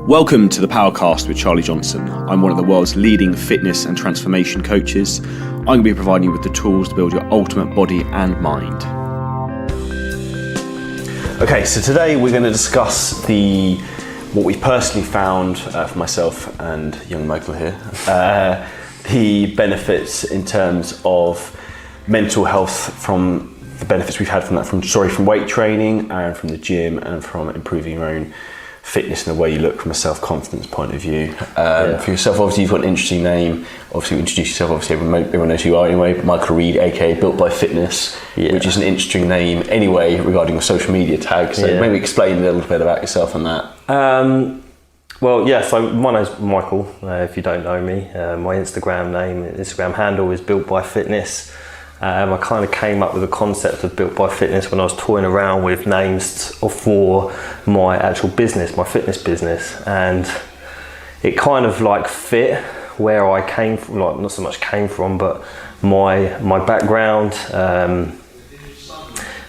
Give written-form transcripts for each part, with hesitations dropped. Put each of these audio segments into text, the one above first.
Welcome to the POWERCAST with Charlie Johnson. I'm one of the world's leading fitness and transformation coaches. I'm going to be providing you with the tools to build your ultimate body and mind. Okay, so today we're going to discuss what we personally found for myself and young Michael here, the benefits in terms of mental health from the benefits we've had from weight training and from the gym and from improving your own fitness and the way you look from a self-confidence point of view. For yourself, obviously you've got an interesting name. Obviously you introduce yourself, obviously everyone knows who you are anyway, but Michael Reed, aka Built by Fitness, which is an interesting name anyway regarding your social media tag. So maybe explain a little bit about yourself on that. So my name's Michael, if you don't know me. My Instagram handle is Built by Fitness. I kind of came up with the concept of Built by Fitness when I was toying around with names for my actual business, my fitness business, and it kind of like fit where I came from, like not so much came from, but my background,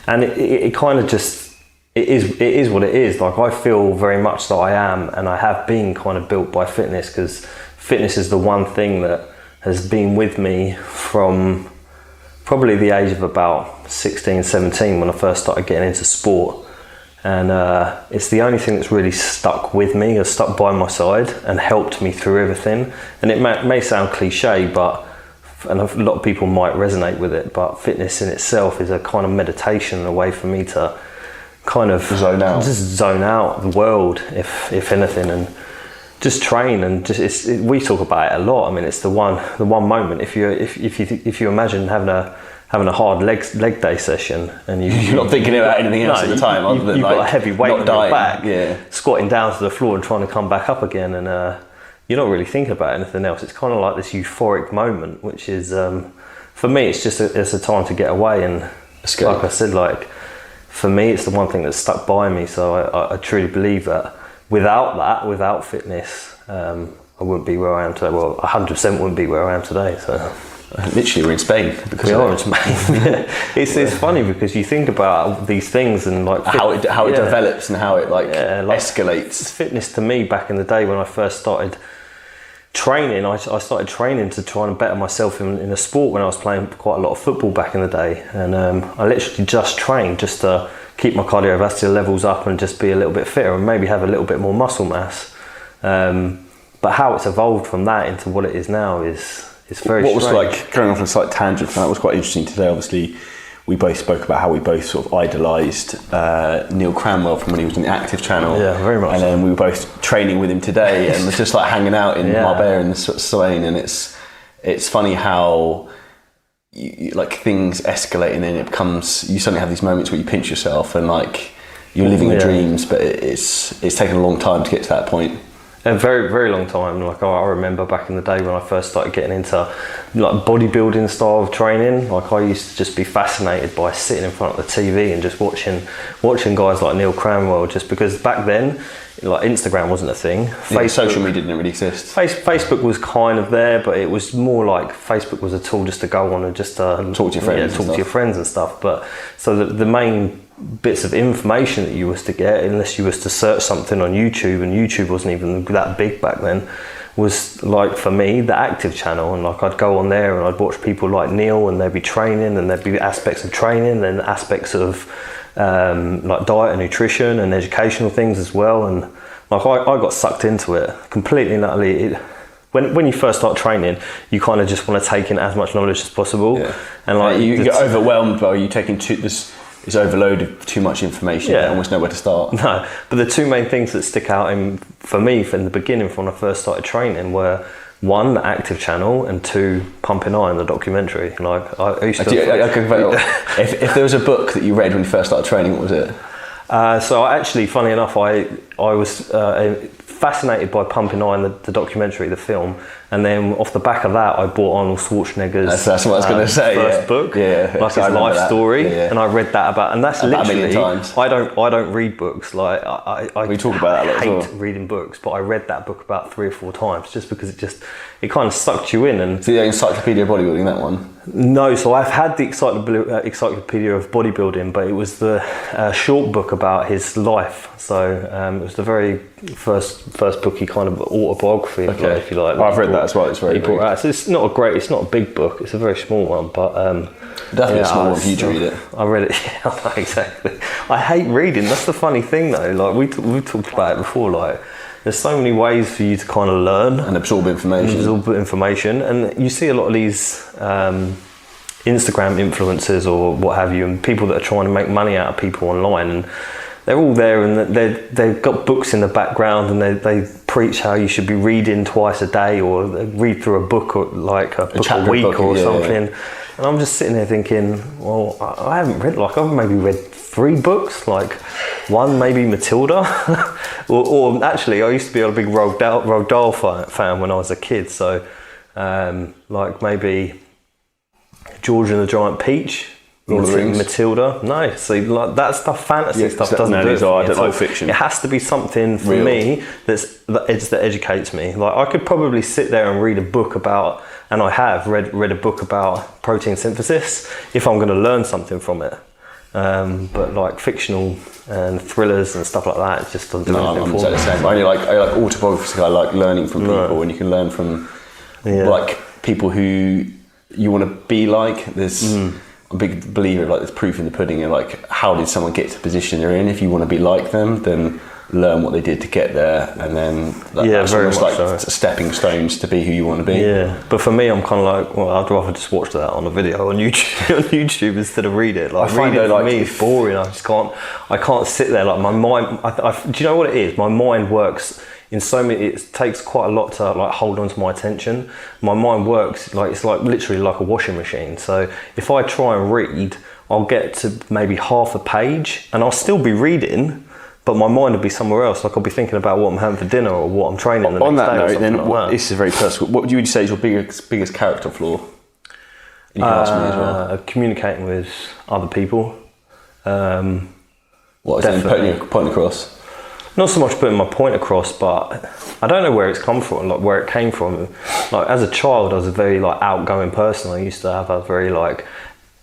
and it kind of just it is what it is. Like I feel very much that I am and I have been kind of built by fitness, because fitness is the one thing that has been with me from probably the age of about 16, 17 when I first started getting into sport. And it's the only thing that's really stuck with me, or stuck by my side and helped me through everything. And it may sound cliche, and a lot of people might resonate with it, but fitness in itself is a kind of meditation, a way for me to kind of zone out the world, if anything, and just train. And we talk about it a lot. I mean, it's the one moment. If you imagine having a hard leg day session and you're not thinking about anything else at the time, other than you've got a heavy weight on your back, squatting down to the floor and trying to come back up again, and you're not really thinking about anything else. It's kind of like this euphoric moment, which is for me, it's just it's a time to get away and escape. Like I said, like for me, it's the one thing that's stuck by me. So I truly believe that without fitness, I wouldn't be where I am today. Well, 100% wouldn't be where I am today. So literally, we're in Spain. We are in Spain. It's funny because you think about these things and like how it develops and how it escalates. Fitness to me, back in the day when I first started training, I started training to try and better myself in a sport when I was playing quite a lot of football back in the day, and I literally just trained just to keep my cardiovascular levels up and just be a little bit fitter and maybe have a little bit more muscle mass. But how it's evolved from that into what it is now is very strange. What was going off on a slight tangent from that was quite interesting today. Obviously, we both spoke about how we both sort of idolised Neil Cranwell from when he was in the Active Channel. Yeah, very much. And then we were both training with him today and was just like hanging out in Marbella and Spain. And it's funny how things escalate, and then it becomes, you suddenly have these moments where you pinch yourself and like you're living your dreams, but it's taken a long time to get to that point. A very, very long time. Like I remember back in the day when I first started getting into like bodybuilding style of training. Like I used to just be fascinated by sitting in front of the TV and just watching guys like Neil Cranwell. Just because back then, like Instagram wasn't a thing. Social media didn't really exist. Facebook was kind of there, but it was more like Facebook was a tool just to go on and just talk to your friends and stuff. But so the main bits of information that you was to get, unless you was to search something on YouTube, and YouTube wasn't even that big back then, was like for me the Active Channel. And like I'd go on there and I'd watch people like Neil, and they'd be training, and there'd be aspects of training and aspects of like diet and nutrition and educational things as well. And like I got sucked into it completely and utterly. When you first start training, you kind of just want to take in as much knowledge as possible, and like you get overwhelmed by you taking this overload of too much information. You almost know where to start. No, but the two main things that stick out for me from the beginning, from when I first started training, were one, the Active Channel, and two, Pumping Iron, the documentary. Like I used to. If there was a book that you read when you first started training, what was it? So actually, funny enough, I was fascinated by Pumping Iron, the documentary, the film, and then off the back of that, I bought Arnold Schwarzenegger's that's what I was going to say, first book, like his life story, and I read that and that's about literally. I don't read books. Like we talk about that a lot. I hate reading books, but I read that book about 3 or 4 times just because it kind of sucked you in. And so the Encyclopedia of Bodybuilding, that one? No, so I've had the Encyclopedia of Bodybuilding, but it was the short book about his life. So it It's the very first booky kind of autobiography, if you like. I've read that as well. It's very good. So it's not a big book. It's a very small one, but definitely a small one for you to read it. I read it. Yeah, exactly. I hate reading. That's the funny thing, though. Like we talked about it before. Like there's so many ways for you to kind of learn and absorb information. And you see a lot of these Instagram influencers or what have you, and people that are trying to make money out of people online, and they're all there, and they've got books in the background, and they preach how you should be reading twice a day, or read through a book, or like a book a week or something. Yeah. And I'm just sitting there thinking, well, I haven't read, like I've maybe read 3 books, like one maybe Matilda, or actually I used to be a big Roald Dahl fan when I was a kid, so like maybe George and the Giant Peach, Matilda. No, see, like that stuff, fantasy stuff doesn't do it. I don't like fiction. It has to be something for me that educates me. Like I could probably sit there and read a book about, and I have read a book about protein synthesis if I'm going to learn something from it. But like fictional and thrillers and stuff like that, it just doesn't do anything for me. I'm the same. I like autobiography. I like learning from people, and you can learn from like people who you want to be like. There's I'm a big believer of like there's proof in the pudding, and like how did someone get to the position they're in? If you want to be like them, then learn what they did to get there, and then that's very almost like stepping stones to be who you want to be. Yeah, but for me, I'm kind of like, well, I'd rather just watch that on a video on YouTube instead of read it. Like, I find reading for me is boring. I can't sit there. Like my mind, do you know what it is? My mind works in so many. It takes quite a lot to like hold on to my attention. My mind works like it's like literally like a washing machine. So if I try and read, I'll get to maybe half a page, and I'll still be reading, but my mind will be somewhere else. Like I'll be thinking about what I'm having for dinner or what I'm training the next day. On that note, then, this is very personal. What would you say is your biggest character flaw? You can ask me as well. Communicating with other people. What is it? Putting your point across? Not so much putting my point across, but I don't know where it's come from, like where it came from. Like as a child, I was a very like outgoing person. I used to have a very like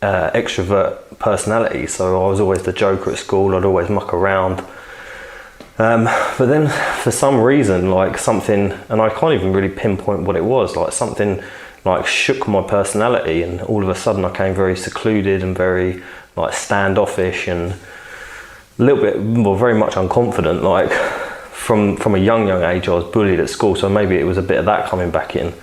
extrovert personality, so I was always the joker at school. I'd always muck around. But then for some reason, like something, and I can't even really pinpoint what it was, like something like shook my personality, and all of a sudden I became very secluded and very like standoffish and a little bit, well, very much unconfident. Like from a young age, I was bullied at school, so maybe it was a bit of that coming back in.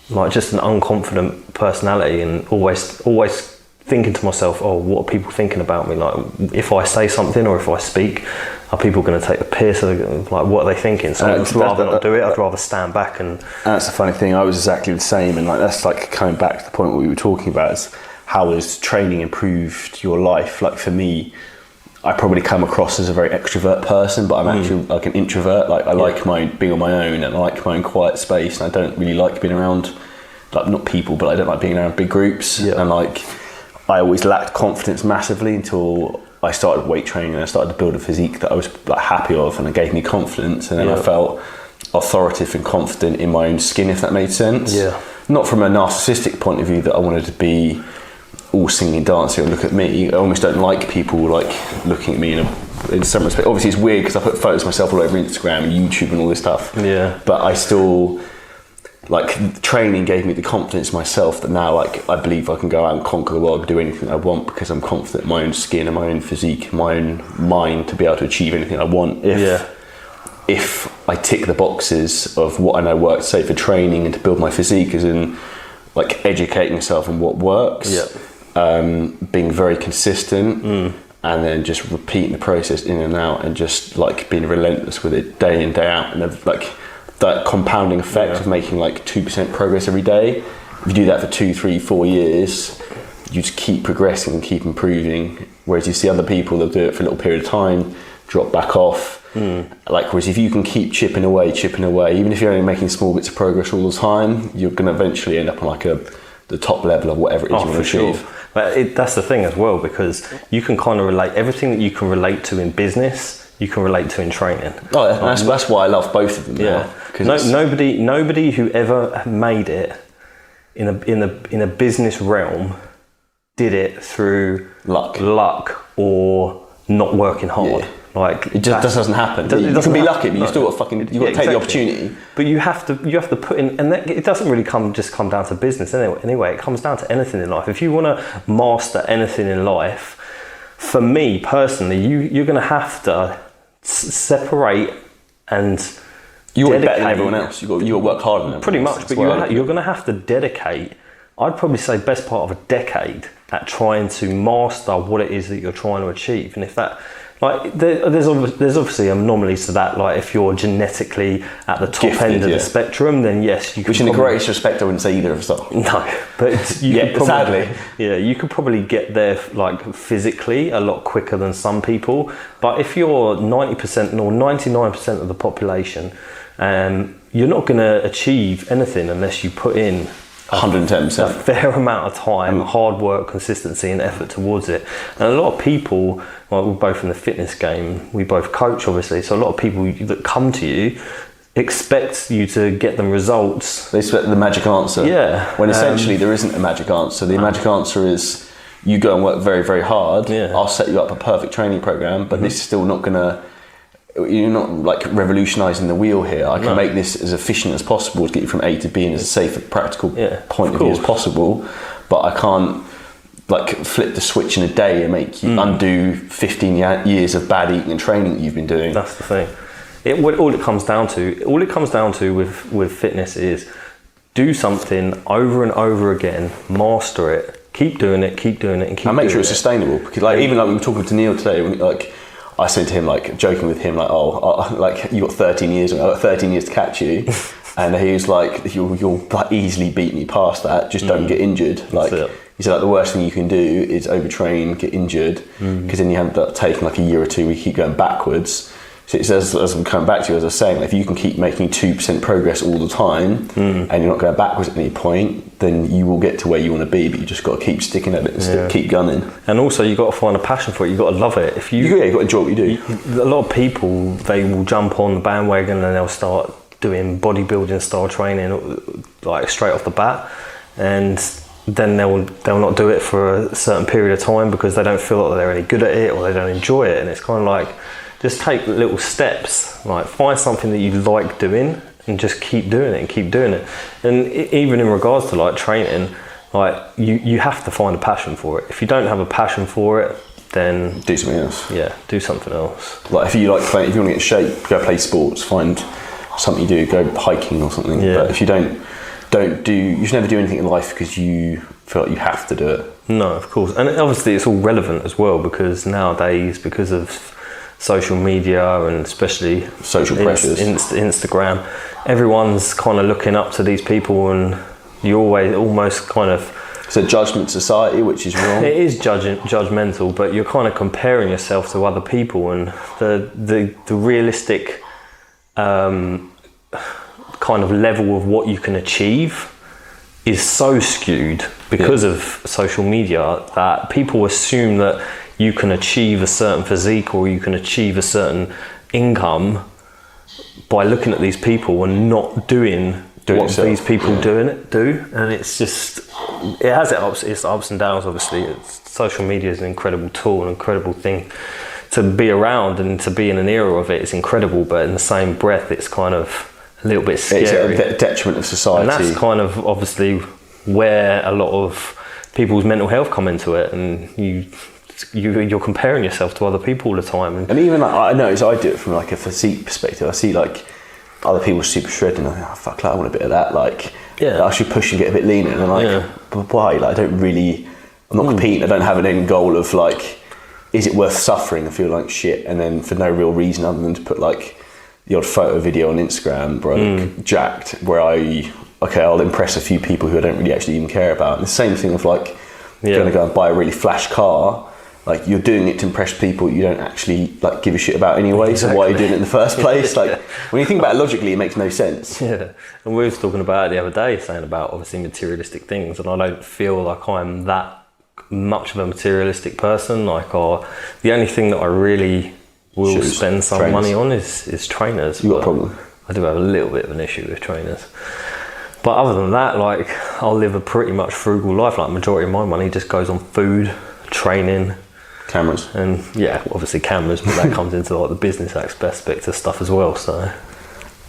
Like just an unconfident personality, and always thinking to myself, oh, what are people thinking about me? Like if I say something or if I speak, are people going to take the piss? Like what are they thinking? So I'd rather not do it. I'd rather stand back. And that's the funny thing. I was exactly the same, and like that's like coming back to the point what we were talking about is how has training improved your life? Like for me, I probably come across as a very extrovert person, but I'm actually like an introvert. Like I like being on my own, and I like my own quiet space, and I don't really like being around like not people, but I don't like being around big groups. And like I always lacked confidence massively until I started weight training and I started to build a physique that I was like happy of, and it gave me confidence, and then I felt authoritative and confident in my own skin, if that made sense. Not from a narcissistic point of view that I wanted to be all singing and dancing or look at me. I almost don't like people like looking at me in some respect. Obviously it's weird because I put photos of myself all over Instagram and YouTube and all this stuff, but I still like training gave me the confidence myself that now like I believe I can go out and conquer the world and do anything I want because I'm confident in my own skin and my own physique, my own mind to be able to achieve anything I want if I tick the boxes of what I know works, say for training and to build my physique, as in like educating myself on what works, being very consistent, and then just repeating the process in and out, and just like being relentless with it day in, day out, and like that compounding effect of making like 2% progress every day. If you do that for 2, 3, 4 years, you just keep progressing and keep improving. Whereas you see other people, they'll do it for a little period of time, drop back off. Like, whereas if you can keep chipping away, even if you're only making small bits of progress all the time, you're going to eventually end up on like the top level of whatever it is you want to achieve. Sure. But that's the thing as well, because you can kind of relate everything that you can relate to in business, you can relate to in training. That's why I love both of them. Nobody who ever made it in a business realm did it through luck or not working hard. Yeah. Like it just doesn't happen. You can be lucky, but you still got fucking. You got to take the opportunity. But you have to put in, and it doesn't really come down to business anyway. It comes down to anything in life. If you want to master anything in life, for me personally, you're going to have to separate and. You're better than everyone else. You got to work harder than everyone pretty else. much, but you're going to have to dedicate. I'd probably say best part of a decade at trying to master what it is that you're trying to achieve, and if that. Like there's obviously anomalies to that. Like if you're genetically at the top Gifted, end of the spectrum, then yes, you can. Which, in the greatest respect, I wouldn't say either of us are. No, but you could probably, sadly, you could probably get there like physically a lot quicker than some people. But if you're 90% or 99% of the population, you're not going to achieve anything unless you put in 110%. a fair amount of time, hard work, consistency and effort towards it. And a lot of people, well, we're both in the fitness game, we both coach obviously, so a lot of people that come to you expect you to get them results. They expect the magic answer. Yeah. When essentially there isn't a magic answer. The magic answer is you go and work very, very hard. Yeah. I'll set you up a perfect training program, but this is still not going to. You're not like revolutionising the wheel here. I can make this as efficient as possible to get you from A to B in as a safe, practical point of view as possible. But I can't like flip the switch in a day and make you undo 15 years of bad eating and training that you've been doing. That's the thing. All it comes down to with fitness is do something over and over again, master it, keep doing it, and keep doing it. And make sure it's sustainable. Because like even like we were talking to Neil today, like. I said to him, like, joking with him, like, like, you got 13 years, I got 13 years to catch you. And he was like, you'll like, easily beat me past that, just don't get injured. Like, he said, like, the worst thing you can do is overtrain, get injured, because then you end up taking like a year or two, we keep going backwards. So it's as I'm coming back to you, as I was saying, like, if you can keep making 2% progress all the time, and you're not going backwards at any point, then you will get to where you want to be, but you just got to keep sticking at it and keep gunning. And also you've got to find a passion for it, you've got to love it. If you've got to enjoy what you do. A lot of people, they will jump on the bandwagon and they'll start doing bodybuilding style training like straight off the bat, and then they'll not do it for a certain period of time because they don't feel like they're any good at it or they don't enjoy it. And it's kind of like, just take little steps, like find something that you like doing and just keep doing it. And even in regards to like training, like you have to find a passion for it. If you don't have a passion for it, then do something else. Yeah, do something else. Like if you want to get in shape, go play sports, find something you do, go hiking or something. Yeah. But if you don't do, you should never do anything in life because you feel like you have to do it. No, of course. And obviously it's all relevant as well because nowadays, because of social media and especially social pressures, Instagram, everyone's kind of looking up to these people, and you almost kind of. It's a judgment society, which is wrong. It is judgmental, but you're kind of comparing yourself to other people, and the realistic kind of level of what you can achieve is so skewed because of social media that people assume that you can achieve a certain physique or you can achieve a certain income by looking at these people and not doing what these people do. And it's just, it has its ups and downs. Obviously, social media is an incredible tool, an incredible thing to be around, and to be in an era of it is incredible, but in the same breath it's kind of a little bit scary. It's a detriment of society, and that's kind of obviously where a lot of people's mental health come into it, and you're comparing yourself to other people all the time. And even like, I notice I do it from like a physique perspective. I see like other people super shredded and I'm like, oh, fuck, like, I want a bit of that. Like, I should push and get a bit leaner. And I'm like, but why? Like, I'm not competing. I don't have an end goal of like, is it worth suffering? I feel like shit. And then for no real reason other than to put like the odd photo video on Instagram where I look jacked, where I'll impress a few people who I don't really actually even care about. And the same thing of like, going to go and buy a really flash car. Like, you're doing it to impress people you don't actually like give a shit about anyway. Exactly. So why are you doing it in the first place? Like, when you think about it logically, it makes no sense. Yeah, and we were talking about it the other day, saying about obviously materialistic things, and I don't feel like I'm that much of a materialistic person. Like, the only thing that I really will spend some money on is trainers. You got a problem? I do have a little bit of an issue with trainers. But other than that, like, I'll live a pretty much frugal life. Like, majority of my money just goes on food, training, Cameras. And yeah, obviously cameras, but that comes into like the business aspect of stuff as well. So,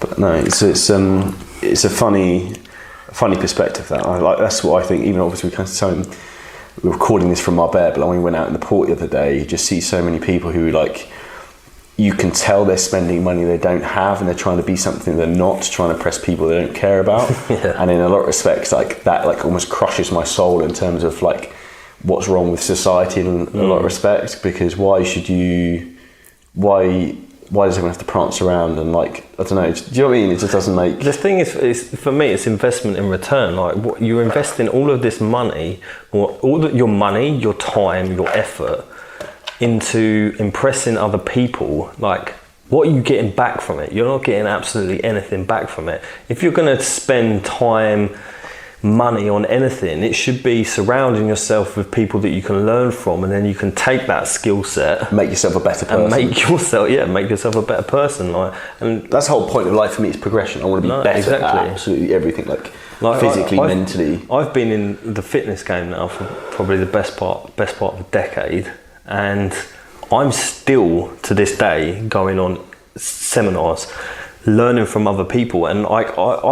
but no, it's a funny perspective that that's what I think. Even obviously we kind of telling, we're recording this from our bed, but like when we went out in the port the other day, you just see so many people who like, you can tell they're spending money they don't have, and they're trying to be something they're not, trying to impress people they don't care about. Yeah. And in a lot of respects, like that, like almost crushes my soul in terms of like what's wrong with society in a lot of respects. Because why does everyone have to prance around and like, I don't know, do you know what I mean? It just doesn't make... The thing is for me, it's investment in return. Like what you're investing all of this money, or your money, your time, your effort into impressing other people. Like, what are you getting back from it? You're not getting absolutely anything back from it. If you're going to spend time, money on anything, it should be surrounding yourself with people that you can learn from, and then you can take that skill set, make yourself a better person, and make yourself a better person. Like, and that's the whole point of life for me, is progression. I want to be better at absolutely everything, like physically, mentally. I've been in the fitness game now for probably the best part of a decade, and I'm still to this day going on seminars, learning from other people, and I feel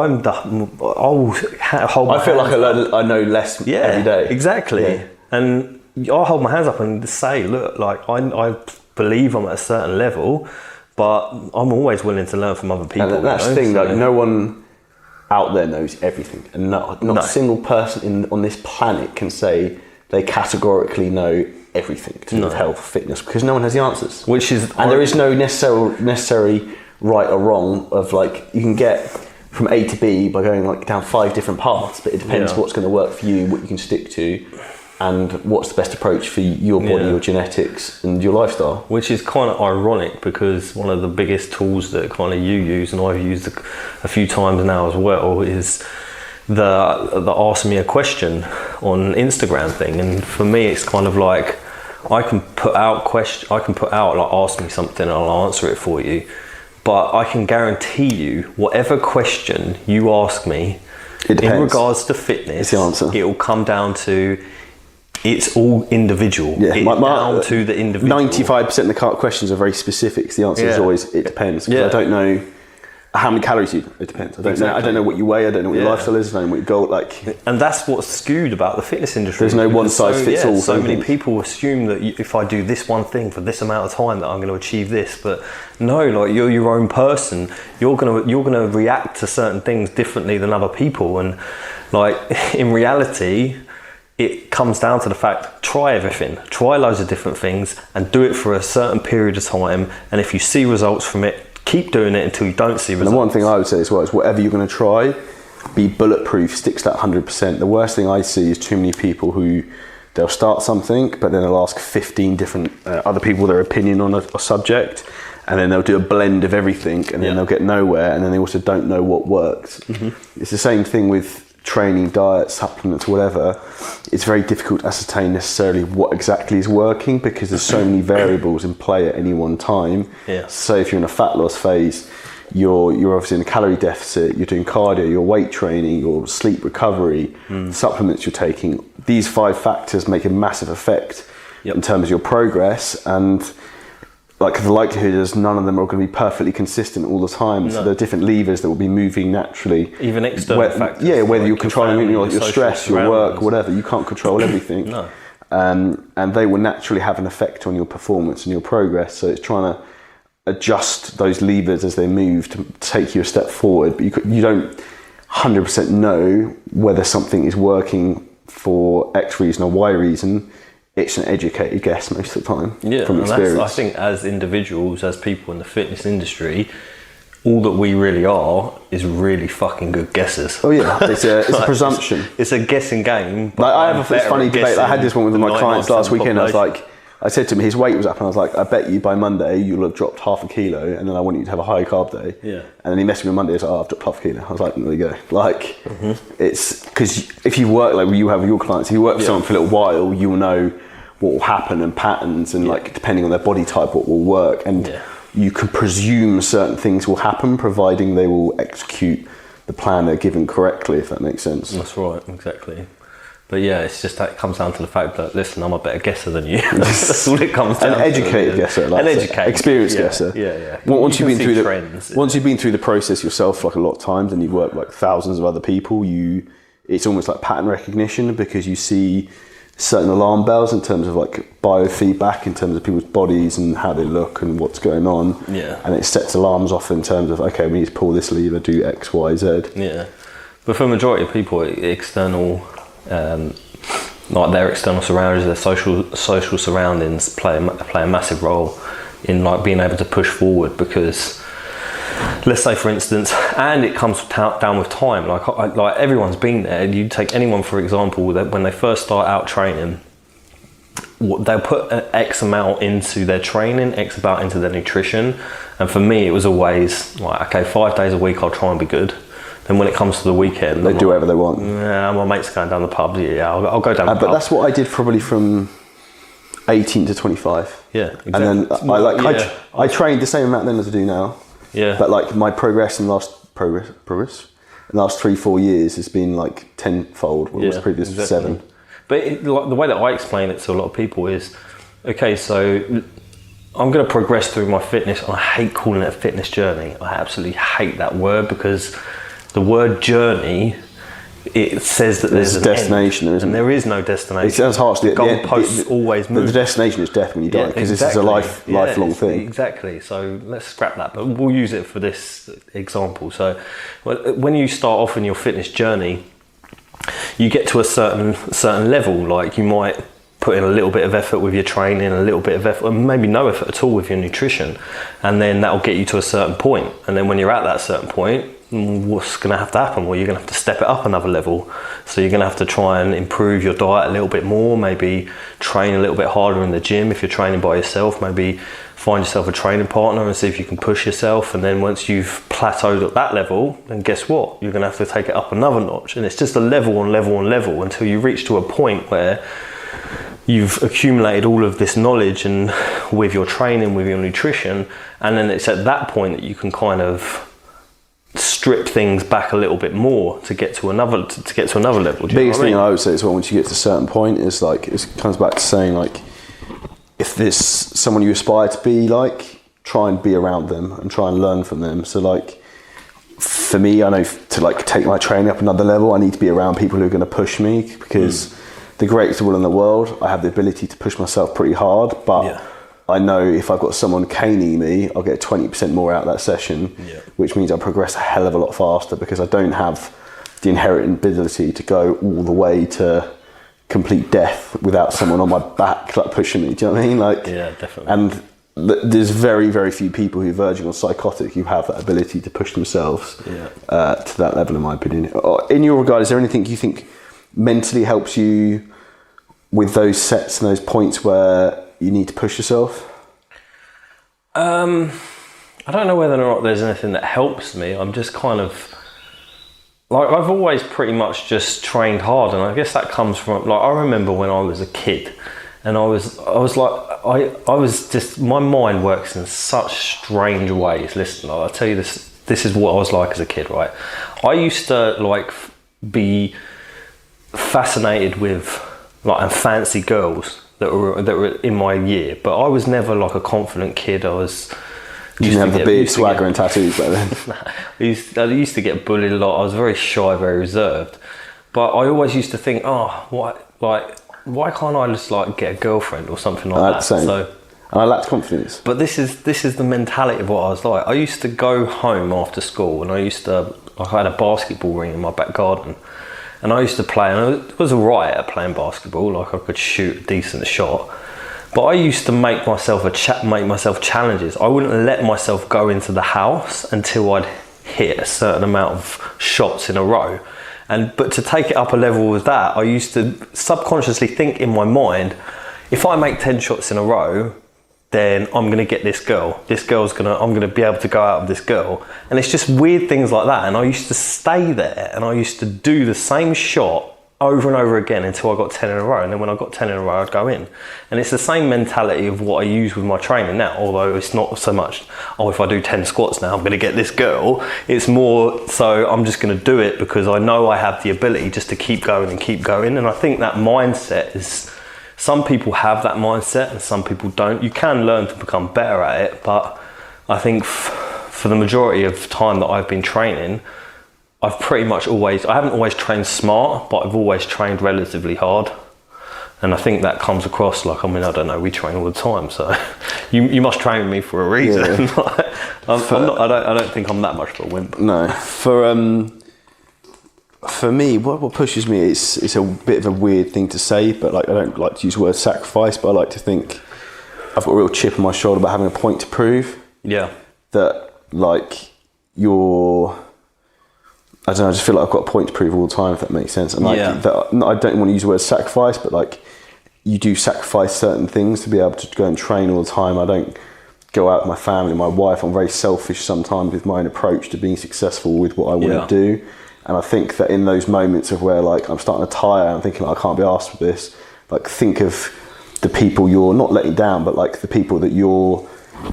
like I know less every day. Exactly. And I'll hold my hands up and say, look, like I believe I'm at a certain level, but I'm always willing to learn from other people. And that's the thing, like no one out there knows everything, and not a single person on this planet can say they categorically know everything to do with health, fitness, because no one has the answers. There is no necessary right or wrong of like, you can get from A to B by going like down 5 different paths, but it depends what's going to work for you, what you can stick to, and what's the best approach for your body, your genetics, and your lifestyle. Which is kind of ironic, because one of the biggest tools that kind of you use, and I've used a few times now as well, is the ask me a question on Instagram thing. And for me, it's kind of like, I can put out like, ask me something and I'll answer it for you. But I can guarantee you, whatever question you ask me in regards to fitness, the answer. It will come down to, it's all individual. Yeah, down to the individual. 95% of the questions are very specific. The answer is always, it depends. I don't know how many calories you eat. It depends. I don't know what you weigh. I don't know what your lifestyle is. I don't know what your goal like. And that's what's skewed about the fitness industry. There's no one size fits all. So many people assume that if I do this one thing for this amount of time, that I'm going to achieve this. But no, like, you're your own person. You're gonna react to certain things differently than other people. And like, in reality, it comes down to the fact, try everything, try loads of different things, and do it for a certain period of time. And if you see results from it, keep doing it until you don't see results. And the one thing I would say as well is, whatever you're going to try, be bulletproof, stick to that 100%. The worst thing I see is too many people who, they'll start something, but then they'll ask 15 different other people their opinion on a subject, and then they'll do a blend of everything, and then they'll get nowhere, and then they also don't know what works. It's the same thing with training, diet, supplements, whatever. It's very difficult to ascertain necessarily what exactly is working, because there's so many variables in play at any one time. So if you're in a fat loss phase, you're obviously in a calorie deficit, you're doing cardio, your weight training, your sleep recovery, supplements you're taking. These 5 factors make a massive effect in terms of your progress, and like, the likelihood is none of them are going to be perfectly consistent all the time. So there are different levers that will be moving naturally. Even external factors. Yeah, whether like you're controlling your stress, your work, whatever. You can't control everything. And they will naturally have an effect on your performance and your progress. So it's trying to adjust those levers as they move to take you a step forward. But you don't 100% know whether something is working for X reason or Y reason. It's an educated guess most of the time, from experience. I think as individuals, as people in the fitness industry, all that we really are is really fucking good guessers. Oh yeah, it's a presumption. It's a guessing game. Like, I have a funny debate. I had this one with my clients last weekend. I said to him, his weight was up, and I was like, I bet you by Monday you'll have dropped half a kilo, and then I want you to have a high carb day. And then he messaged me on Monday, he's like, oh, I've dropped half a kilo. I was like, there you go. Like, it's because if you work like you have with your clients, if you work with someone for a little while, you will know what will happen and patterns, and like, depending on their body type, what will work. And you can presume certain things will happen, providing they will execute the plan they're given correctly, if that makes sense. That's right, exactly. But yeah, it's just that it comes down to the fact that, listen, I'm a better guesser than you. That's all it comes down to. An educated guesser, like an educated, experienced guesser. Yeah. Once you've been through trends. Once you've been through the process yourself, like a lot of times, and you've worked like thousands of other people, it's almost like pattern recognition, because you see certain alarm bells in terms of like biofeedback, in terms of people's bodies and how they look and what's going on. Yeah. And it sets alarms off in terms of, okay, we need to pull this lever, do X, Y, Z. Yeah. But for the majority of people, external, like their external surroundings, their social surroundings play a massive role in like being able to push forward. Because let's say, for instance, and it comes down with time. Like everyone's been there. You take anyone, for example, that when they first start out training, they'll put an X amount into their training, X amount into their nutrition. And for me, it was always like, okay, 5 days a week, I'll try and be good. Then when it comes to the weekend, they do whatever they want. Yeah, my mate's going down the pub. Yeah, I'll go down the pub. But that's what I did probably from 18 to 25. Yeah, exactly. And then I trained the same amount then as I do now. Yeah. But like my progress in the last 3-4 years has been like tenfold, what was previous 7. But like the way that I explain it to a lot of people is, okay, so I'm going to progress through my fitness. And I hate calling it a fitness journey. I absolutely hate that word, because the word journey, it says that there's a destination, there isn't. And there is no destination. It sounds harsh. The goalposts always move. The destination is death when you die, because this is a lifelong thing. Exactly. So let's scrap that, but we'll use it for this example. So when you start off in your fitness journey, you get to a certain level. Like you might put in a little bit of effort with your training, a little bit of effort, maybe no effort at all with your nutrition, and then that'll get you to a certain point. And then when you're at that certain point, what's going to have to happen? Well, you're going to have to step it up another level. So you're going to have to try and improve your diet a little bit more, maybe train a little bit harder in the gym. If you're training by yourself, maybe find yourself a training partner and see if you can push yourself. And then once you've plateaued at that level, then guess what? You're going to have to take it up another notch. And it's just a level on level on level until you reach to a point where you've accumulated all of this knowledge and with your training, with your nutrition. And then it's at that point that you can kind of strip things back a little bit more to get to another level. The biggest thing I would say as well, once you get to a certain point, is like, it comes back to saying like, if there's someone you aspire to be like, try and be around them and try and learn from them. So like, for me, I know to like take my training up another level, I need to be around people who are going to push me, because the greatest will in the world, I have the ability to push myself pretty hard, but I know if I've got someone caning me, I'll get 20% more out of that session, which means I'll progress a hell of a lot faster, because I don't have the inherent ability to go all the way to complete death without someone on my back like pushing me. Do you know what I mean? Like, yeah, definitely. And there's very, very few people who are verging on psychotic who have that ability to push themselves to that level, in my opinion. In your regard, is there anything you think mentally helps you with those sets and those points where you need to push yourself? I don't know whether or not there's anything that helps me. I'm just kind of like, I've always pretty much just trained hard, and I guess that comes from like, I remember when I was a kid, and I was just, my mind works in such strange ways. Listen, I'll tell you this is what I was like as a kid, right? I used to like be fascinated with like and fancy girls that were in my year, but I was never like a confident kid. You didn't have the beard, swagger and tattoos back then? I used to get bullied a lot. I was very shy, very reserved. But I always used to think, why can't I just like get a girlfriend or something like that? Same. So, and I lacked confidence. But this is the mentality of what I was like. I used to go home after school, and I had a basketball ring in my back garden, and I used to play, and I was alright at playing basketball. Like I could shoot a decent shot. But I used to make myself challenges. I wouldn't let myself go into the house until I'd hit a certain amount of shots in a row. But to take it up a level with that, I used to subconsciously think in my mind, if I make 10 shots in a row, then I'm going to get this girl. I'm going to be able to go out with this girl. And it's just weird things like that. And I used to stay there, and I used to do the same shot over and over again until I got 10 in a row. And then when I got 10 in a row, I'd go in. And it's the same mentality of what I use with my training now, although it's not so much, oh, if I do 10 squats now, I'm going to get this girl. It's more so I'm just going to do it because I know I have the ability just to keep going and keep going. And I think that mindset is, some people have that mindset and some people don't. You can learn to become better at it, but I think for the majority of time that I've been training, I've pretty much I haven't always trained smart, but I've always trained relatively hard. And I think that comes across like, I don't know, we train all the time, so you must train with me for a reason. Yeah. I don't think I'm that much of a wimp. No. For me, what pushes me, it's a bit of a weird thing to say, but like I don't like to use the word sacrifice, but I like to think I've got a real chip on my shoulder about having a point to prove. Yeah. That like I don't know, I just feel like I've got a point to prove all the time, if that makes sense. And like, I don't want to use the word sacrifice, but like you do sacrifice certain things to be able to go and train all the time. I don't go out with my family, my wife. I'm very selfish sometimes with my own approach to being successful with what I want to do. And I think that in those moments of where like I'm starting to tire, I'm thinking like, I can't be asked for this. Like think of the people you're not letting down, but like the people that you're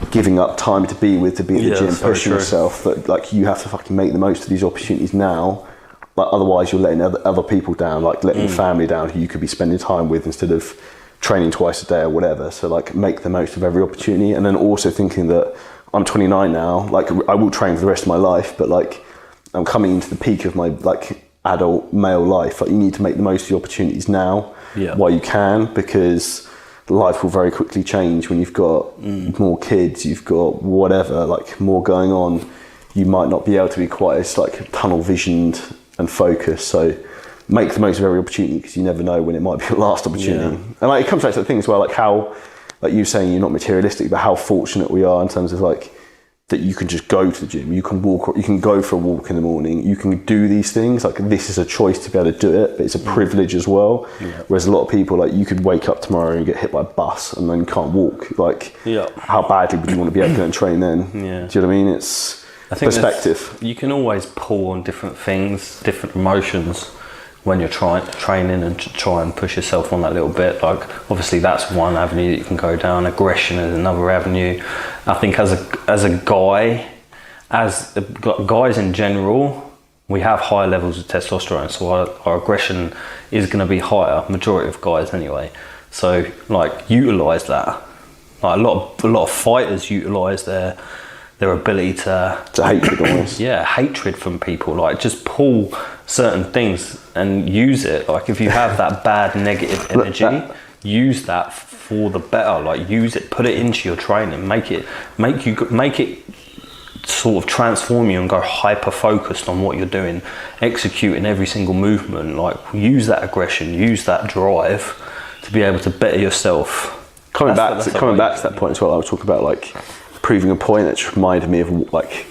giving up time to be with, to be at the gym, pushing yourself, that like you have to fucking make the most of these opportunities now. Like otherwise you're letting other people down, like letting your family down who you could be spending time with instead of training twice a day or whatever. So like make the most of every opportunity. And then also thinking that I'm 29 now, like I will train for the rest of my life, but like I'm coming into the peak of my like adult male life. Like you need to make the most of the opportunities now while you can, because life will very quickly change when you've got more kids, you've got whatever, like more going on. You might not be able to be quite as like tunnel visioned and focused. So make the most of every opportunity, because you never know when it might be your last opportunity. And like it comes back to the thing as well, like how, like you saying you're not materialistic, but how fortunate we are in terms of like that you can just go to the gym, you can walk, you can go for a walk in the morning, you can do these things. Like this is a choice to be able to do it, but it's a privilege as well. Whereas a lot of people, like you could wake up tomorrow and get hit by a bus and then you can't walk. Like how badly would you want to be able to go and train then? Do you know what I mean? It's perspective. You can always pull on different things, different emotions when you're training and try and push yourself on that little bit. Like obviously that's one avenue that you can go down. Aggression is another avenue. I think as guys in general, we have higher levels of testosterone, so our aggression is going to be higher, majority of guys anyway. So like utilize that. Like a lot of fighters utilize their ability to hatred almost. Hatred from people. Like just pull certain things and use it. Like if you have that bad negative energy, use that for the better. Like use it, put it into your training, make it sort of transform you and go hyper focused on what you're doing, executing every single movement. Like use that aggression, use that drive to be able to better yourself. Coming back to that point as well, I was talking about like proving a point. That reminded me of like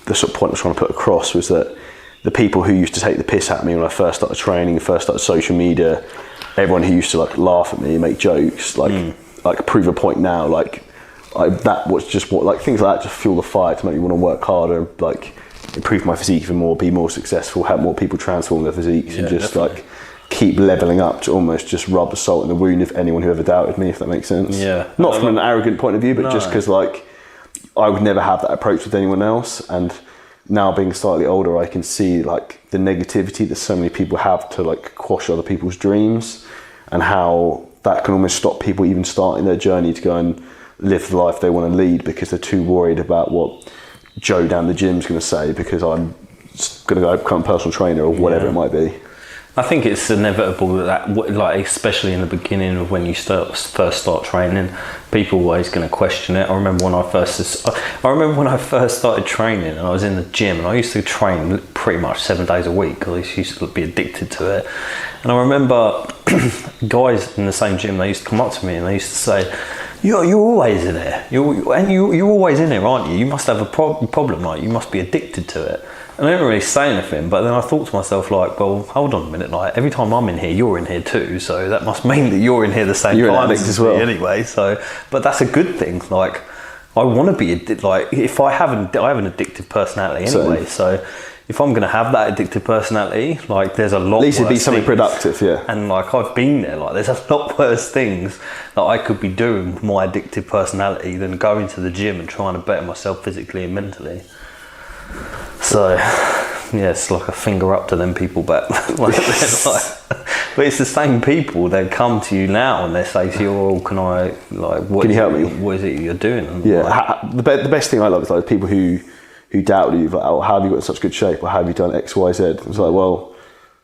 the sort of point I was trying to put across, was that the people who used to take the piss at me when I first started training, first started social media, everyone who used to like laugh at me and make jokes, like prove a point now, that was just what, like things like that just fuel the fire to make me want to work harder, like improve my physique even more, be more successful, help more people transform their physiques, and just definitely. Like keep leveling up to almost just rub the salt in the wound of anyone who ever doubted me, if that makes sense. Not from an arrogant point of view, but just because like I would never have that approach with anyone else. And now being slightly older, I can see like the negativity that so many people have to like quash other people's dreams, and how that can almost stop people even starting their journey to go and live the life they want to lead, because they're too worried about what Joe down the gym's going to say because I'm going to go become a personal trainer or whatever it might be. I think it's inevitable that like especially in the beginning of when you first start training, people are always going to question it. I remember when I first started training and I was in the gym, and I used to train pretty much 7 days a week because I used to be addicted to it. And I remember guys in the same gym, they used to come up to me and they used to say, You're always in there. You're always in there, aren't you? You must have a problem. Like you must be addicted to it. And I didn't really say anything, but then I thought to myself, like, well, hold on a minute. Like every time I'm in here, you're in here too. So that must mean that you're in here the same time as well. Anyway. So, but that's a good thing. Like I want to be like if I have an addictive personality anyway. So if I'm going to have that addictive personality, like there's a lot. At least it'd be worse something things. productive, yeah. And like I've been there, like there's a lot worse things that I could be doing with my addictive personality than going to the gym and trying to better myself physically and mentally. So yeah, it's like a finger up to them people, but but it's the same people. They come to you now and they say to you, "Oh, can you help me? What is it you're doing?" And Yeah, the best thing I love is like people who doubt you, like, oh, how have you got in such good shape, or how have you done X, Y, Z? It's like, well,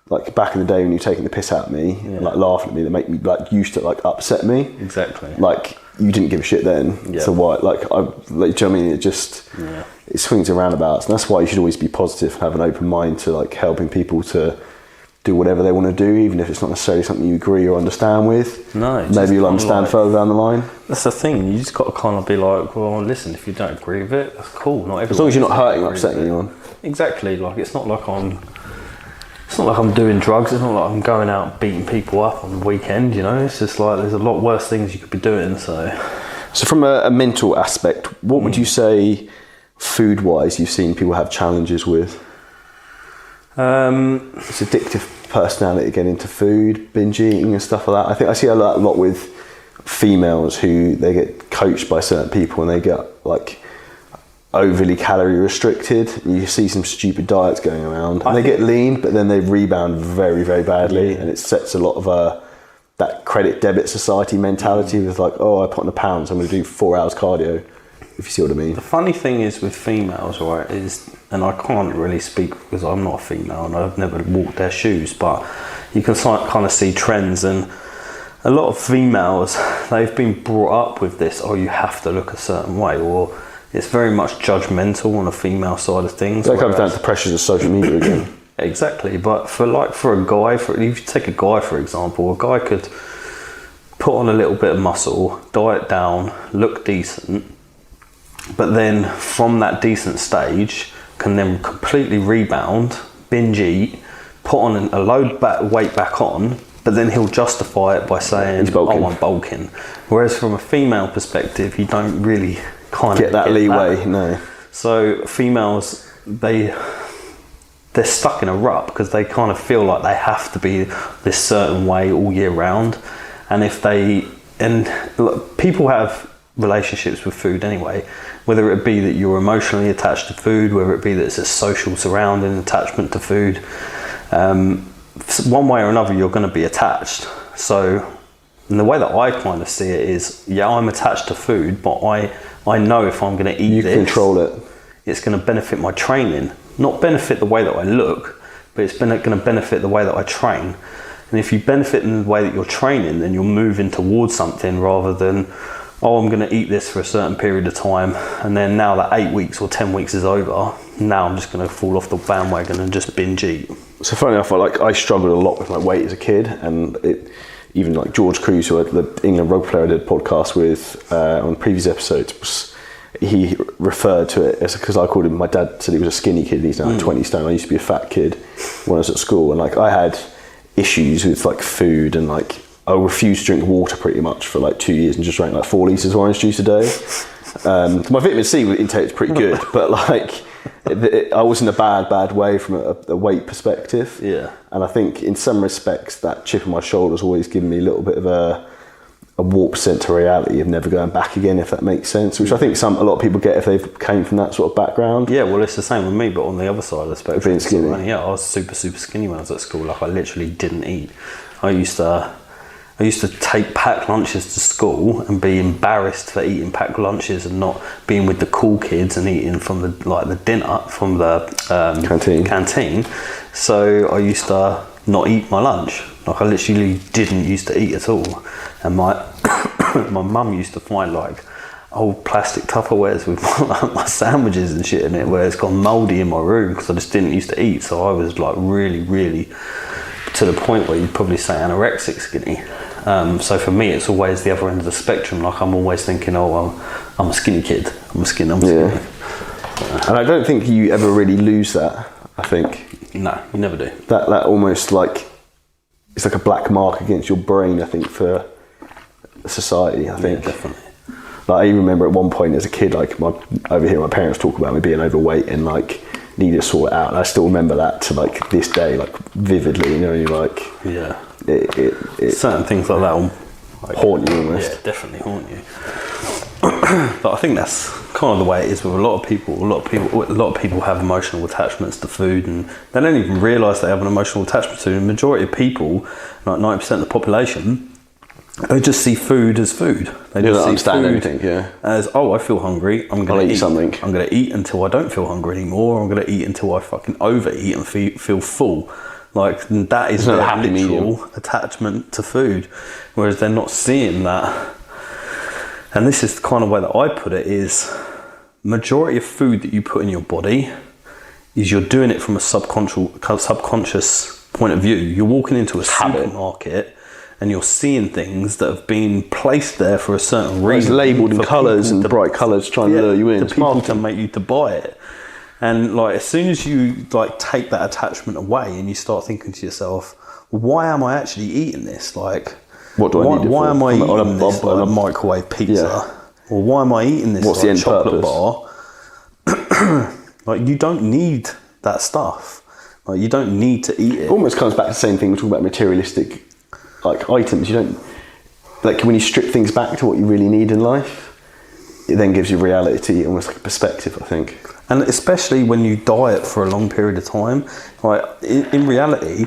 like back in the day when you were taking the piss out of me, and like laughing at me, that make me like used to like upset me. Exactly. Like you didn't give a shit then, so why? Like, do you know what I mean? It just it swings and roundabouts, and that's why you should always be positive and have an open mind to like helping people to do whatever they want to do, even if it's not necessarily something you agree or understand with. No, maybe you'll understand further down the line. That's the thing. You just got to kind of be like, well, listen, if you don't agree with it, that's cool. Not everyone. As long as you're not hurting or upsetting anyone. Exactly. Like it's not like I'm doing drugs. It's not like I'm going out beating people up on the weekend. You know, it's just like there's a lot worse things you could be doing. So from a mental aspect, what would you say, food-wise, you've seen people have challenges with? It's addictive personality, getting into food, binge eating and stuff like that. I think I see a lot with females who they get coached by certain people and they get like overly calorie restricted. You see some stupid diets going around and they get lean, but then they rebound very, very badly, and it sets a lot of that credit debit society mentality with like, oh, I put on the pounds, I'm going to do 4 hours cardio, if you see what I mean. The funny thing is with females, right, and I can't really speak because I'm not a female and I've never walked their shoes, but you can kind of see trends, and a lot of females, they've been brought up with this, oh, you have to look a certain way, or it's very much judgmental on the female side of things. That comes down to pressures of social media again. Exactly, but for a guy, if you take a guy for example, a guy could put on a little bit of muscle, diet down, look decent, but then from that decent stage can then completely rebound, binge eat, put on a load weight back on, but then he'll justify it by saying, oh, I'm bulking. Whereas from a female perspective, you don't really kind of get that leeway. No. So females, they're stuck in a rut because they kind of feel like they have to be this certain way all year round. And look, people have relationships with food anyway, whether it be that you're emotionally attached to food, whether it be that it's a social surrounding attachment to food, one way or another you're going to be attached. So and the way that I kind of see it is, I'm attached to food, but I know if I'm going to eat this, control it, it's going to benefit my training, not benefit the way that I look, but it's going to benefit the way that I train. And if you benefit in the way that you're training, then you're moving towards something rather than, oh, I'm going to eat this for a certain period of time, and then now that 8 weeks or 10 weeks is over, now I'm just going to fall off the bandwagon and just binge eat. So funny enough, I struggled a lot with my weight as a kid, and even like George Cruz, who the England rugby player I did a podcast with on previous episodes, he referred to it as, because I called him, my dad said he was a skinny kid, he's now 20 stone. I used to be a fat kid when I was at school, and like I had issues with like food, and like I refused to drink water pretty much for like 2 years and just drank like 4 litres of orange juice a day. My vitamin C intake was pretty good, but like I was in a bad way from a weight perspective. Yeah. And I think in some respects that chip on my shoulder has always given me a little bit of a warped sense of reality of never going back again, if that makes sense, which I think a lot of people get if they came from that sort of background. Yeah, well, it's the same with me, but on the other side of the spectrum. Being skinny. Yeah, I was super skinny when I was at school. Like I literally didn't eat. I used to take packed lunches to school and be embarrassed for eating packed lunches and not being with the cool kids and eating from the dinner from the canteen. So I used to not eat my lunch. Like I literally didn't used to eat at all. And my mum used to find like old plastic Tupperwares with my sandwiches and shit in it, where it's gone mouldy in my room because I just didn't used to eat. So I was like really to the point where you'd probably say anorexic skinny. So for me, it's always the other end of the spectrum. Like I'm always thinking, oh, well, I'm a skinny kid. I'm skinny. Yeah. And I don't think you ever really lose that. I think. No, you never do. That almost like it's like a black mark against your brain. I think for society. I think. Yeah, definitely. Like I even remember at one point as a kid, like over here, my parents talk about me being overweight and like need to sort it out. And I still remember that to like this day, like vividly. You know, you like it certain things like that will like, haunt you almost. Yeah, definitely haunt you. But I think that's kind of the way it is with a lot of people. A lot of people have emotional attachments to food, and they don't even realise they have an emotional attachment to it. The majority of people, like 90% of the population, they just see food as food. They just see understand food anything, as, oh, I feel hungry, I'm going to eat something. I'm going to eat until I don't feel hungry anymore, or I'm going to eat until I fucking overeat and feel full. Like, that is their happy literal medium. attachment to food, whereas they're not seeing that. And this is the kind of way that I put it, is majority of food that you put in your body is you're doing it from a subconscious point of view. You're walking into a supermarket and you're seeing things that have been placed there for a certain reason. It's labelled in colours and bright colours trying to lure you in. The people to make you to buy it. And like, as soon as you like take that attachment away and you start thinking to yourself, why am I actually eating this? Like, what do I need it why for? am I eating this like a microwave pizza? Yeah. Or why am I eating this What's the like end chocolate purpose? bar? Like, you don't need that stuff. Like, you don't need to eat it. It almost comes back to the same thing. We're talking about materialistic like items. You don't, like, when you strip things back to what you really need in life, it then gives you reality, almost like a perspective, I think. And especially when you diet for a long period of time, like in reality,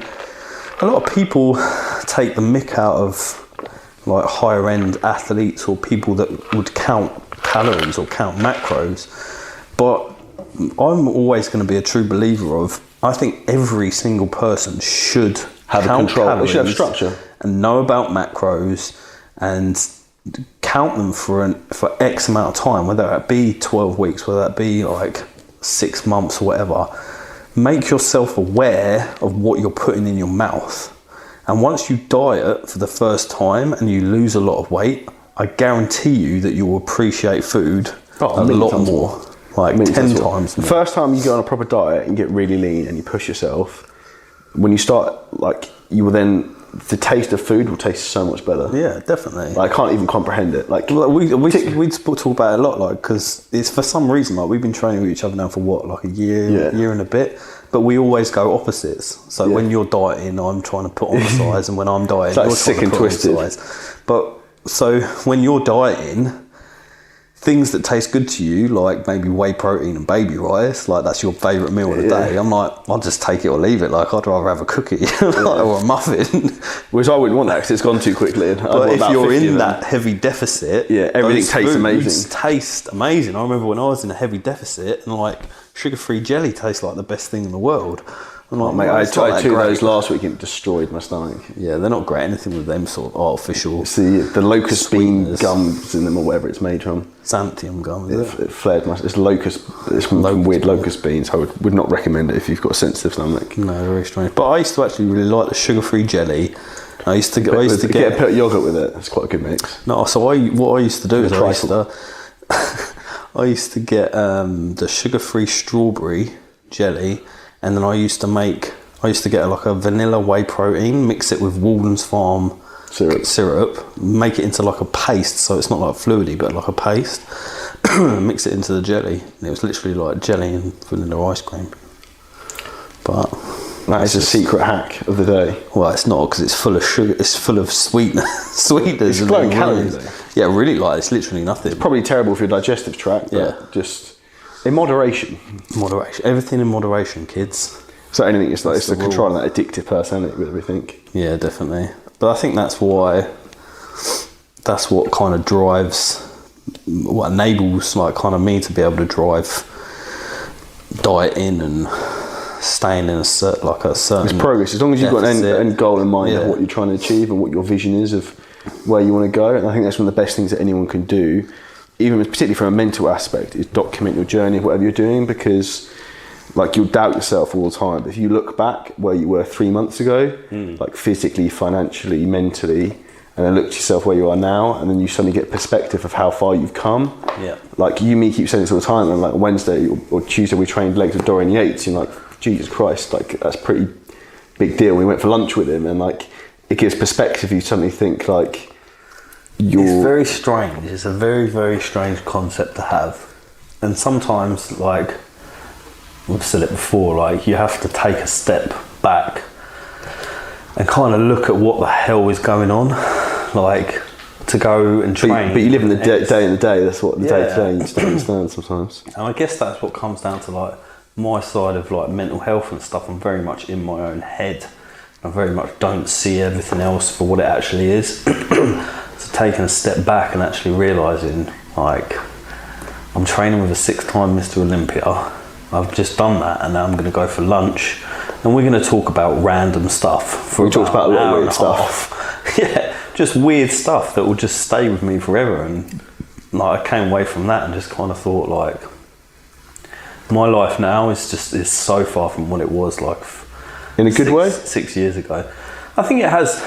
a lot of people take the mick out of like higher end athletes or people that would count calories or count macros. But I'm always going to be a true believer of, I think every single person should have count control. calories, they should have structure, and know about macros and count them for X amount of time, whether that be 12 weeks, whether that be like 6 months or whatever. Make yourself aware of what you're putting in your mouth. And once you diet for the first time and you lose a lot of weight, I guarantee you that you will appreciate food a lot more. Like 10 times more. The first time you go on a proper diet and get really lean and you push yourself, when you start, like, you will then, the taste of food will taste so much better. Yeah, definitely. Like, I can't even comprehend it. Like, we talk about it a lot, like, because it's for some reason, like, we've been training with each other now for what, like a year and a bit, but we always go opposites. So when you're dieting, I'm trying to put on size, and when I'm dieting, like you're sick trying and to put twisted. on size. But so when you're dieting, things that taste good to you, like maybe whey protein and baby rice, like that's your favourite meal of the day. I'm like, I'll just take it or leave it. Like, I'd rather have a cookie or a muffin. Whereas I wouldn't want that because it's gone too quickly. But if you're in that heavy deficit, everything tastes amazing. Taste amazing. I remember when I was in a heavy deficit, and like sugar-free jelly tastes like the best thing in the world. I'm like, mate, I tried 2 of those last week and it destroyed my stomach. Yeah, they're not great. Anything with them sort of artificial. See, the locust bean gums in them, or whatever it's made from. Xanthium gum, is it flared my... It's locust... It's from weird locust beans. I would not recommend it if you've got a sensitive stomach. No, very strange. But I used to actually really like the sugar-free jelly. I used to get a bit of yogurt with it. It's quite a good mix. No, so what I used to do is I used to get the sugar-free strawberry jelly, and then I used to get like a vanilla whey protein, mix it with Walden's Farm syrup, make it into like a paste, so it's not like fluidy, but like a paste, mix it into the jelly, and it was literally like jelly and vanilla ice cream. But that is a secret hack of the day. Well, it's not, because it's full of sugar, it's full of sweeteners. It's low in calories though. Yeah, really, like, it's literally nothing. It's probably terrible for your digestive tract, but just in moderation. Moderation. Everything in moderation, kids. So anything, it's like, it's the control of that addictive personality with everything. Yeah, definitely. But I think that's what kind of drives, what enables like kind of me to be able to drive dieting and staying in a certain... It's progress, as long as you've got an end goal in mind of what you're trying to achieve and what your vision is of where you want to go. And I think that's one of the best things that anyone can do, even particularly from a mental aspect, is document your journey of whatever you're doing, because like, you'll doubt yourself all the time. But if you look back where you were 3 months ago, like physically, financially, mentally, and then look at yourself where you are now, and then you suddenly get perspective of how far you've come. Yeah. Like, me keep saying this all the time, and like Wednesday or Tuesday we trained legs with Dorian Yates, and like, Jesus Christ, like, that's a pretty big deal. We went for lunch with him, and like, it gives perspective. You suddenly think like, it's very strange. It's a very, very strange concept to have. And sometimes, like, we've said it before, like you have to take a step back and kind of look at what the hell is going on, like to go and train. But you live in the day in the day. That's what the day to day you just don't understand sometimes. And I guess that's what comes down to like my side of like mental health and stuff. I'm very much in my own head. I very much don't see everything else for what it actually is. So taking a step back and actually realising like I'm training with a 6-time Mr. Olympia. I've just done that and now I'm going to go for lunch and we're going to talk about random stuff. We talked about a lot of weird stuff. Yeah, just weird stuff that will just stay with me forever. And like I came away from that and just kind of thought like my life now is so far from what it was like in a good way 6 years ago. I think it has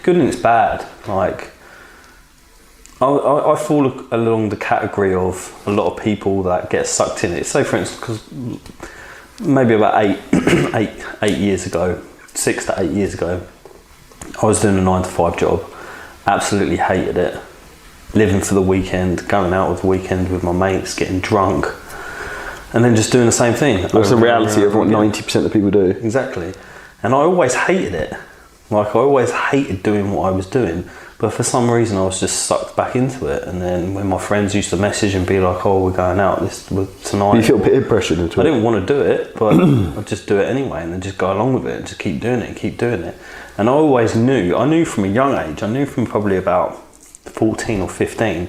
good and it's bad. Like I fall along the category of a lot of people that get sucked in it. Say for instance, because maybe about 8 years ago, 6 to 8 years ago, I was doing a 9-to-5 job, absolutely hated it, living for the weekend, going out with the weekend with my mates, getting drunk, and then just doing the same thing. That's the reality of what 90% of people do. Exactly. And I always hated it. Like I always hated doing what I was doing, but for some reason I was just sucked back into it. And then when my friends used to message and be like, "Oh, we're going out tonight," you feel peer pressured into it. I didn't want to do it, but I'd just do it anyway, and then just go along with it and just keep doing it and keep doing it. And I always knew. I knew from a young age. I knew from probably about 14 or 15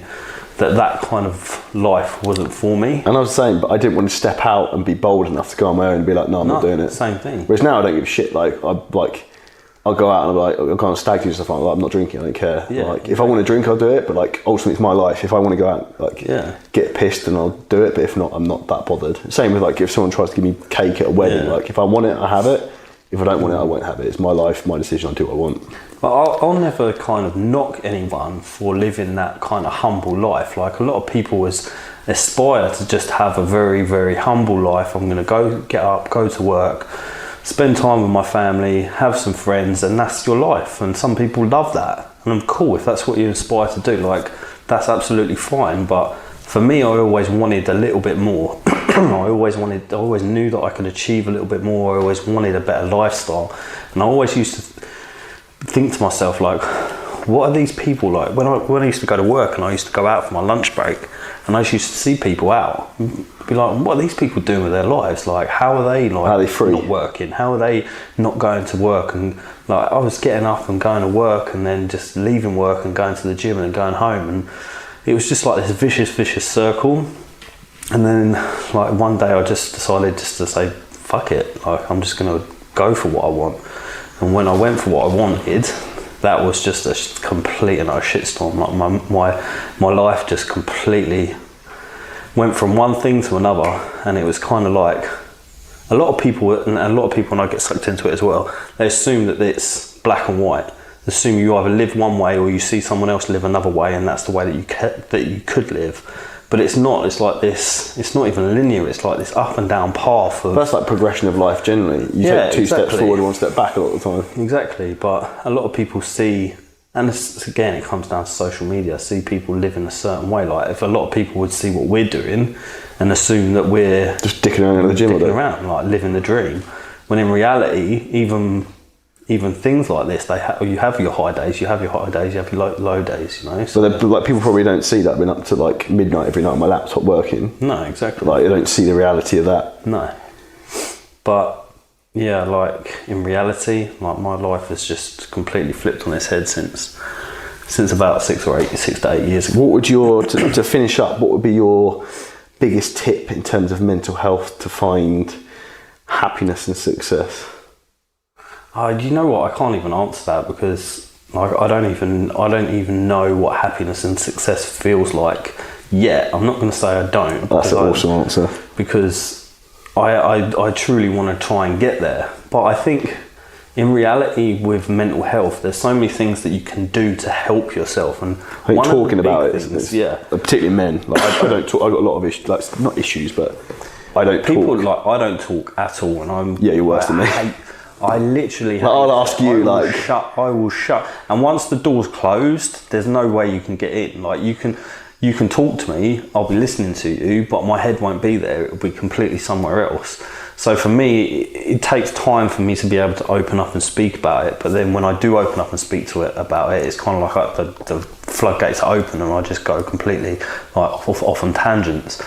that kind of life wasn't for me. And I was saying, but I didn't want to step out and be bold enough to go on my own and be like, "No, I'm not doing it." Same thing. Whereas now I don't give a shit. I'll go out and I'll go on stag do and stuff like that. I'm not drinking, I don't care. Yeah, like if I want to drink, I'll do it, but like ultimately it's my life. If I want to go out, get pissed, then I'll do it, but if not, I'm not that bothered. Same with like if someone tries to give me cake at a wedding, like if I want it, I have it. If I don't want it, I won't have it. It's my life, my decision, I'll do what I want. But I'll never kind of knock anyone for living that kind of humble life. Like a lot of people aspire to just have a very, very humble life. I'm going to get up, go to work, spend time with my family, have some friends, and that's your life. And some people love that. And I'm cool if that's what you aspire to do. Like, that's absolutely fine. But for me, I always wanted a little bit more. I always knew that I could achieve a little bit more. I always wanted a better lifestyle. And I always used to think to myself, like, what are these people like? When I used to go to work and I used to go out for my lunch break, and I used to see people out, be like, what are these people doing with their lives? Like, how are they like? How are they free? Not working? How are they not going to work? And like, I was getting up and going to work, and then just leaving work and going to the gym and going home, and it was just like this vicious circle. And then like one day I just decided just to say, fuck it, like I'm just gonna go for what I want. And when I went for what I wanted, that was just a complete and utter shitstorm. Like my life just completely went from one thing to another, and it was kind of like a lot of people, and I get sucked into it as well, they assume that it's black and white. They assume you either live one way or you see someone else live another way, and that's the way that you could live. But it's not. It's like this. It's not even linear. It's like this up and down path. That's like progression of life generally. You take two steps forward and one step back a lot of the time. Exactly. But a lot of people see, and again, it comes down to social media. See people live in a certain way. Like if a lot of people would see what we're doing and assume that we're just dicking around in the gym, around, like living the dream, when in reality, even things like this, you have your high days, you have your low days, you know. So like people probably don't see that. I've been up to like midnight every night on my laptop working. No, exactly. Like they don't see the reality of that. No. But yeah, like in reality, like my life has just completely flipped on its head since about 6 to 8 years ago. What would to finish up? What would be your biggest tip in terms of mental health to find happiness and success? You know what? I can't even answer that because like I don't even know what happiness and success feels like yet. I'm not going to say I don't. That's an awesome answer. Because I truly want to try and get there. But I think in reality with mental health, there's so many things that you can do to help yourself. And I think talking about it, particularly men. Like I don't talk. I've got a lot of issues. Like not issues, but I don't talk. I don't talk at all, and you're worse than me. I literally I'll ask you I will shut, and once the door's closed there's no way you can get in. Like you you can talk to me, I'll be listening to you, but my head won't be there. It'll be completely somewhere else. So for me, it takes time for me to be able to open up and speak about it. But then when I do open up and speak to it about it, it's kind of like the floodgates are open and I just go completely like off on tangents.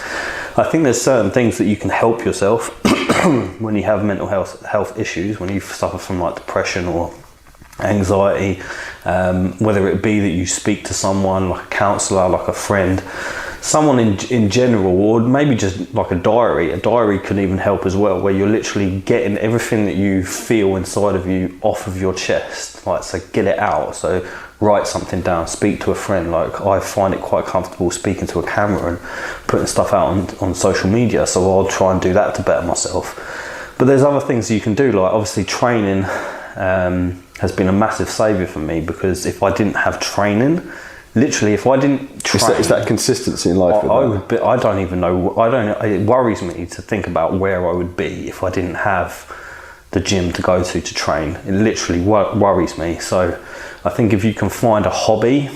I think there's certain things that you can help yourself when you have mental health issues, when you suffer from like depression or anxiety, whether it be that you speak to someone like a counsellor, like a friend, someone in general, or maybe just like a diary can even help as well, where you're literally getting everything that you feel inside of you off of your chest, like, so get it out. So write something down, speak to a friend. Like, I find it quite comfortable speaking to a camera and putting stuff out on social media, so I'll try and do that to better myself. But there's other things you can do, like obviously training has been a massive saviour for me, because if I didn't have training, literally, if I didn't train, it's that consistency in life. I don't even know. It worries me to think about where I would be if I didn't have the gym to go to train. It literally worries me. So I think if you can find a hobby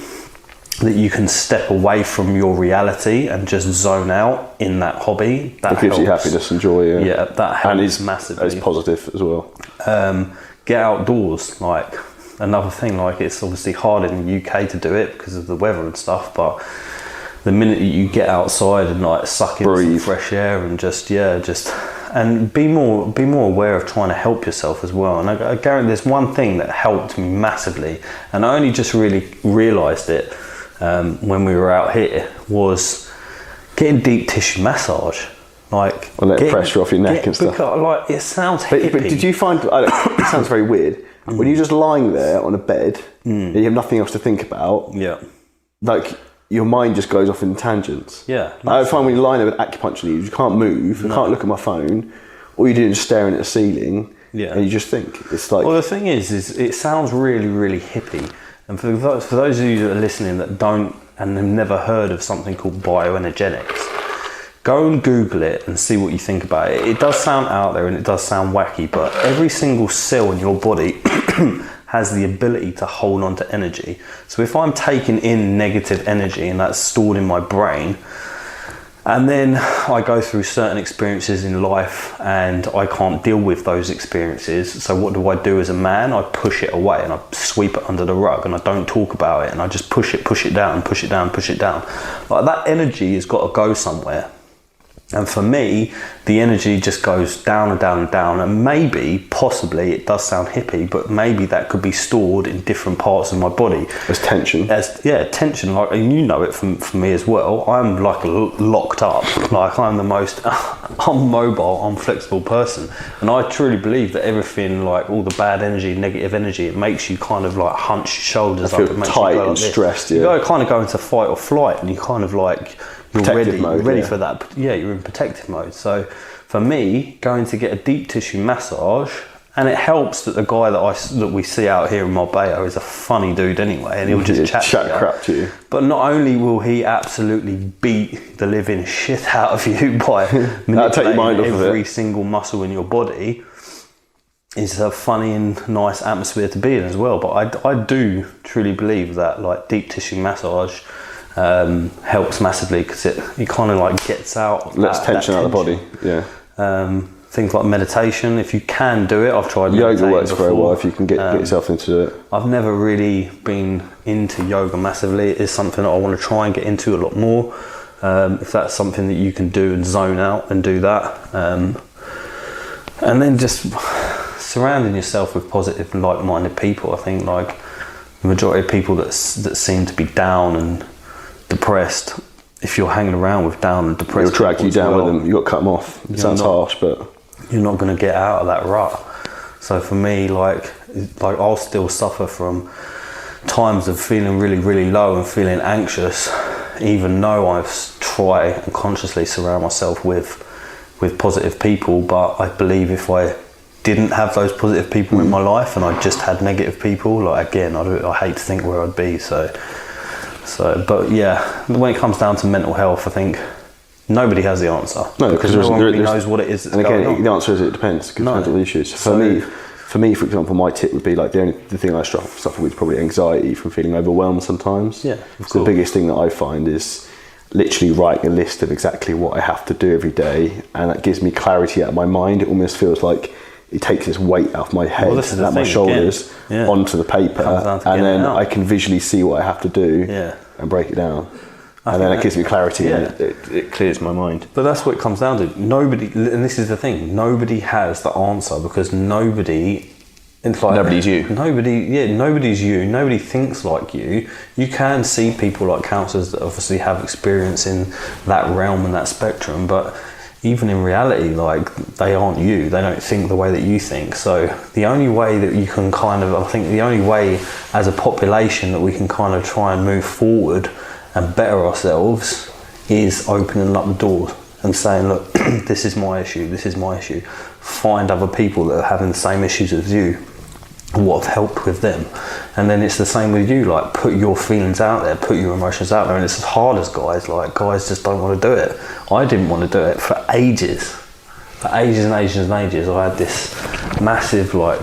that you can step away from your reality and just zone out in that hobby, that gives you helps. happiness and joy. Yeah, that helps, and it's massively. It's positive as well. Get outdoors, like. Another thing, like, it's obviously hard in the UK to do it because of the weather and stuff, but the minute you get outside and like suck in some fresh air and just and be more aware of trying to help yourself as well. And I guarantee there's one thing that helped me massively, and I only just really realised it when we were out here, was getting deep tissue massage. Like, let pressure off your neck and stuff. Like, it sounds hippie. But did you find, it sounds very weird, when you're just lying there on a bed and you have nothing else to think about, like, your mind just goes off in tangents. Yeah. I find when you're lying there with acupuncture leaves, you can't move, you can't look at my phone, all you're doing is staring at the ceiling, and you just think. It's like... Well, the thing is it sounds really, really hippie. And for those of you that are listening that don't and have never heard of something called bioenergetics, go and Google it and see what you think about it. It does sound out there and it does sound wacky, but every single cell in your body has the ability to hold on to energy. So if I'm taking in negative energy and that's stored in my brain, and then I go through certain experiences in life and I can't deal with those experiences, so what do as a man? I push it away and I sweep it under the rug and I don't talk about it, and I just push it down. Like, that energy has got to go somewhere. And for me, the energy just goes down and down and down, and maybe, possibly, it does sound hippie, but maybe that could be stored in different parts of my body. As tension. Tension, like, and you know it from me as well. I'm like locked up, like I'm the most unmobile, unflexible person. And I truly believe that everything, like all the bad energy, negative energy, it makes you kind of like hunch your shoulders up. It makes tight and stressed, You kind of go into fight or flight, and you kind of like... You're ready for that. Yeah, you're in protective mode. So for me, going to get a deep tissue massage, and it helps that the guy that we see out here in Marbella is a funny dude anyway, and he'll just chat crap to you. But not only will he absolutely beat the living shit out of you by manipulating every single muscle in your body, it's a funny and nice atmosphere to be in as well. But I do truly believe that, like, deep tissue massage helps massively, because it kind of like gets out, lets tension out of the body. Things like meditation, if you can do it. I've tried yoga. Works very well if you can get yourself into it. I've never really been into yoga massively. It is something that I want to try and get into a lot more, if that's something that you can do and zone out and do that, and then just surrounding yourself with positive and like-minded people. I think, like, the majority of people that seem to be down and depressed, if you're hanging around with down and depressed, it'll drag you down with them. You've got to cut them off. It sounds harsh, but you're not going to get out of that rut. So for me, like I'll still suffer from times of feeling really, really low and feeling anxious, even though I try and consciously surround myself with positive people. But I believe if I didn't have those positive people in my life and I just had negative people, like, again, I hate to think where I'd be. So, but yeah, when it comes down to mental health, I think nobody has the answer. No, because no one really knows what it is that's going on. The answer is it depends. It depends on the issues. For me, for example, my tip would be, like, the thing I suffer with is probably anxiety from feeling overwhelmed sometimes. Yeah, it's the biggest thing that I find is literally writing a list of exactly what I have to do every day, and that gives me clarity out of my mind. It almost feels like it takes this weight out of my head and out my shoulders onto the paper, and then I can visually see what I have to do and break it down. And then it gives me clarity and it clears my mind. But that's what it comes down to. Nobody, and this is the thing, nobody has the answer, because nobody, it's like, nobody's you. Nobody's you. Nobody thinks like you. You can see people like counsellors that obviously have experience in that realm and that spectrum, but even in reality, like, they aren't you. They don't think the way that you think. So the only way that you can I think the only way as a population that we can kind of try and move forward and better ourselves is opening up the doors and saying, look, this is my issue, this is my issue. Find other people that are having the same issues as you, what have helped with them. And then it's the same with you, like, put your feelings out there, put your emotions out there. And it's as hard as guys just don't want to do it. I didn't want to do it for ages and ages. I had this massive, like,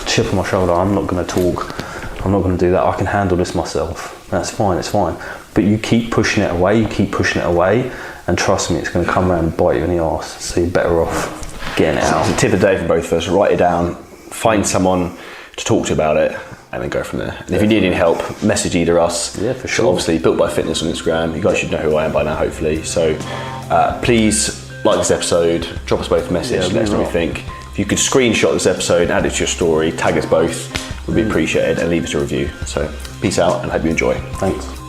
chip on my shoulder. I'm not going to talk, I'm not going to do that, I can handle this myself. That's fine, it's fine. But you keep pushing it away, and trust me, it's going to come around and bite you in the arse. So you're better off getting it out. It's a tip of the day for both of us: write it down, find someone to talk to about it, and then go from there. And if you need any help, message either us. Yeah, for sure. So obviously, Built by Fitness on Instagram. You guys should know who I am by now, hopefully. So please like this episode, drop us both a message, let us know what you think. If you could screenshot this episode, add it to your story, tag us both, would be appreciated, and leave us a review. So peace out, and hope you enjoy. Thanks.